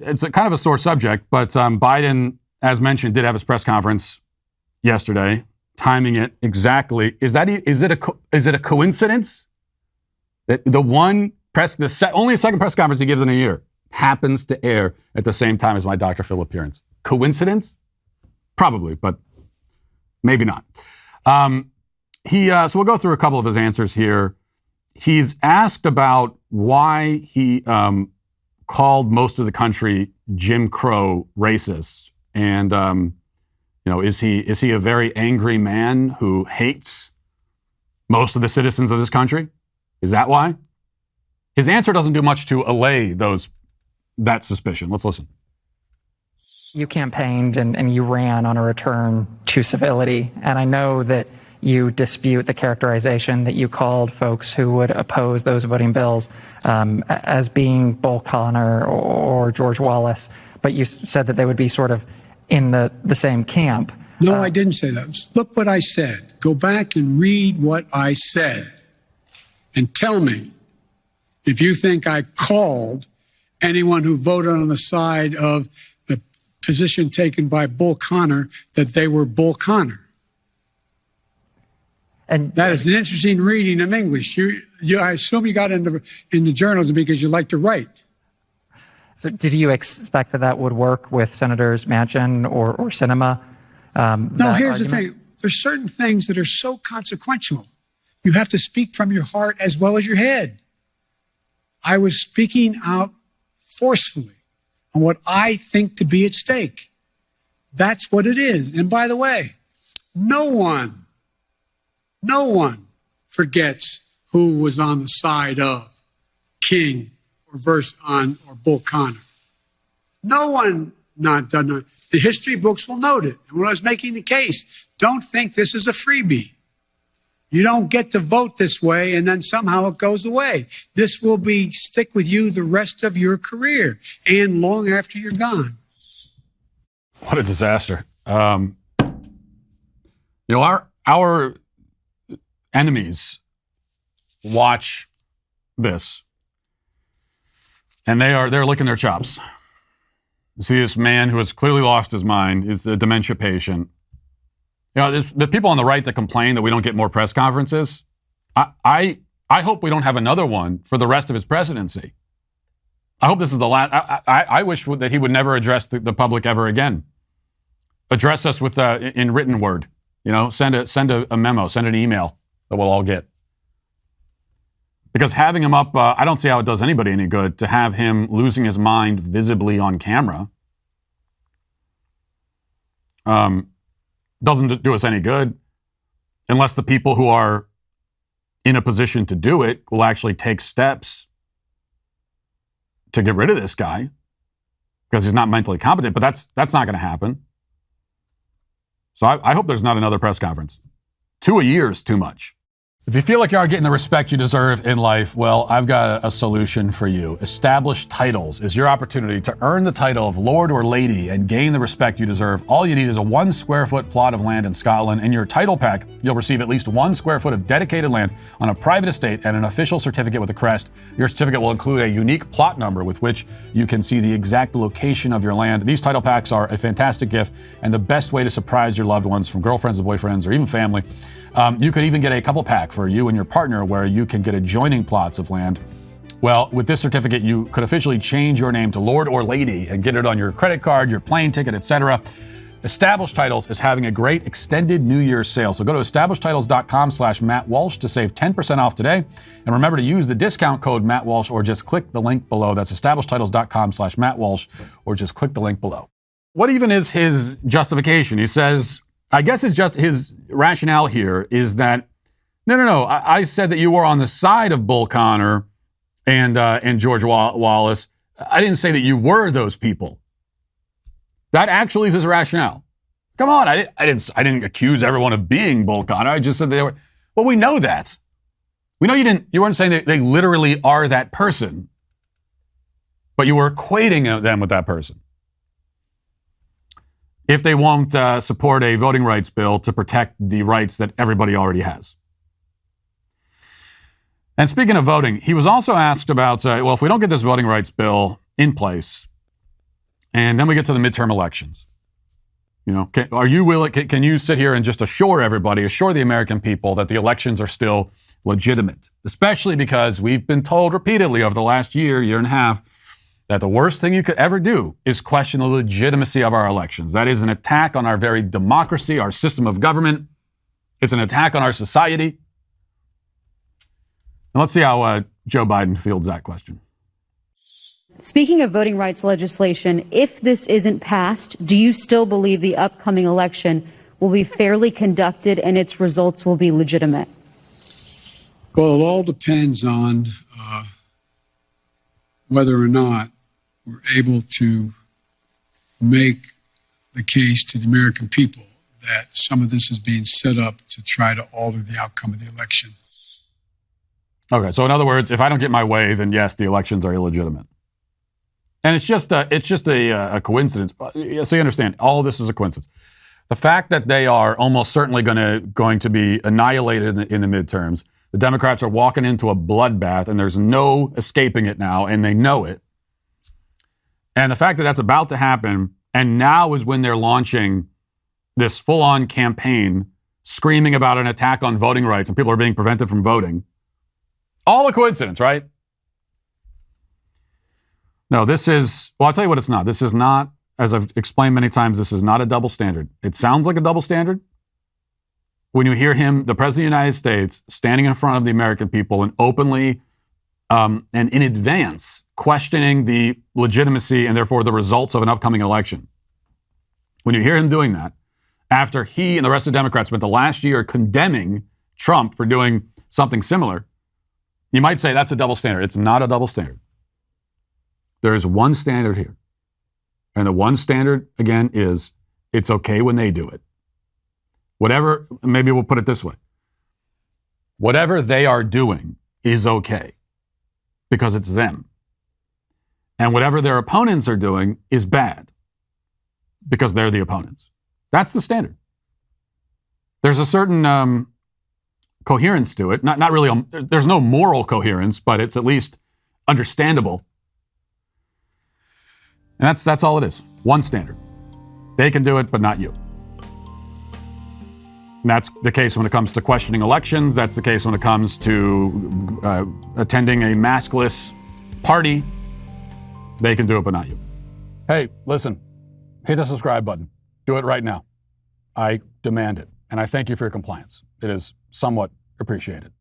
it's a kind of a sore subject, but Biden, as mentioned, did have his press conference yesterday, timing it exactly. Is it a coincidence that the only second press conference he gives in a year happens to air at the same time as my Dr. Phil appearance? Coincidence? Probably, but maybe not. So we'll go through a couple of his answers here. He's asked about why he called most of the country Jim Crow racists, and is he a very angry man who hates most of the citizens of this country? Is that why? His answer doesn't do much to allay that suspicion. Let's listen. You campaigned and you ran on a return to civility, and I know that you dispute the characterization that you called folks who would oppose those voting bills as being Bull Connor or George Wallace, but you said that they would be sort of in the same camp. No, I didn't say that. Look what I said. Go back and read what I said and tell me if you think I called anyone who voted on the side of the position taken by Bull Connor that they were Bull Connor. And that is an interesting reading of English. I assume you got into journalism because you like to write. So did you expect that would work with Senators Manchin or Sinema? No, here's the thing. There's certain things that are so consequential. You have to speak from your heart as well as your head. I was speaking out forcefully on what I think to be at stake. That's what it is. And by the way, no one forgets who was on the side of King or Bull Connor. No one doesn't know. The history books will note it. And when I was making the case, don't think this is a freebie. You don't get to vote this way and then somehow it goes away. This will stick with you the rest of your career and long after you're gone. What a disaster. Our enemies watch this, and they're licking their chops. You see this man who has clearly lost his mind, is a dementia patient. There's the people on the right that complain that we don't get more press conferences. I hope we don't have another one for the rest of his presidency. I hope this is the last. I wish that he would never address the public ever again. Address us with in written word. Send a memo, send an email that we'll all get. Because having him up, I don't see how it does anybody any good to have him losing his mind visibly on camera. Doesn't do us any good unless the people who are in a position to do it will actually take steps to get rid of this guy because he's not mentally competent. But that's not going to happen. So I hope there's not another press conference. 2 a year is too much. If you feel like you aren't getting the respect you deserve in life, well, I've got a solution for you. Established Titles is your opportunity to earn the title of Lord or Lady and gain the respect you deserve. All you need is a 1 square foot plot of land in Scotland. In your title pack, you'll receive at least 1 square foot of dedicated land on a private estate and an official certificate with a crest. Your certificate will include a unique plot number with which you can see the exact location of your land. These title packs are a fantastic gift and the best way to surprise your loved ones, from girlfriends to boyfriends or even family. You could even get a couple pack for you and your partner where you can get adjoining plots of land. Well, with this certificate, you could officially change your name to Lord or Lady and get it on your credit card, your plane ticket, etc. Established Titles is having a great extended New Year's sale. So go to establishedtitles.com/Matt Walsh to save 10% off today. And remember to use the discount code Matt Walsh or just click the link below. That's establishedtitles.com/Matt Walsh or just click the link below. What even is his justification? He says, I guess it's just his rationale here is that, no. I said that you were on the side of Bull Connor and George Wallace. I didn't say that you were those people. That actually is his rationale. Come on, I didn't accuse everyone of being Bull Connor. I just said they were. Well, we know that. We know you didn't. You weren't saying that they literally are that person, but you were equating them with that person. If they won't support a voting rights bill to protect the rights that everybody already has. And speaking of voting, he was also asked about, if we don't get this voting rights bill in place, And then we get to the midterm elections. You know, are you willing? Can you sit here and just assure everybody, assure the American people that the elections are still legitimate? Especially because we've been told repeatedly over the last year and a half, that the worst thing you could ever do is question the legitimacy of our elections. That is an attack on our very democracy, our system of government. It's an attack on our society. And let's see how Joe Biden fields that question. Speaking of voting rights legislation, if this isn't passed, do you still believe the upcoming election will be fairly conducted and its results will be legitimate? Well, it all depends on whether or not we're able to make the case to the American people that some of this is being set up to try to alter the outcome of the election. Okay, so in other words, if I don't get my way, then yes, the elections are illegitimate. And it's just a coincidence. So you understand, all of this is a coincidence. The fact that they are almost certainly going to be annihilated in the midterms, the Democrats are walking into a bloodbath, and there's no escaping it now, and they know it. And the fact that that's about to happen, and now is when they're launching this full-on campaign screaming about an attack on voting rights and people are being prevented from voting. All a coincidence, right? No, I'll tell you what it's not. This is not, as I've explained many times, this is not a double standard. It sounds like a double standard when you hear him, the President of the United States, standing in front of the American people and openly and in advance questioning the legitimacy and therefore the results of an upcoming election. When you hear him doing that, after he and the rest of the Democrats spent the last year condemning Trump for doing something similar, you might say that's a double standard. It's not a double standard. There is one standard here. And the one standard, again, is it's okay when they do it. Whatever, maybe we'll put it this way. Whatever they are doing is okay because it's them. And whatever their opponents are doing is bad because they're the opponents. That's the standard. There's a certain coherence to it. Not really, there's no moral coherence, but it's at least understandable. And that's all it is. One standard. They can do it, but not you. And that's the case when it comes to questioning elections. That's the case when it comes to attending a maskless party. They can do it, but not you. Hey, listen, hit the subscribe button. Do it right now. I demand it. And I thank you for your compliance. It is somewhat appreciated.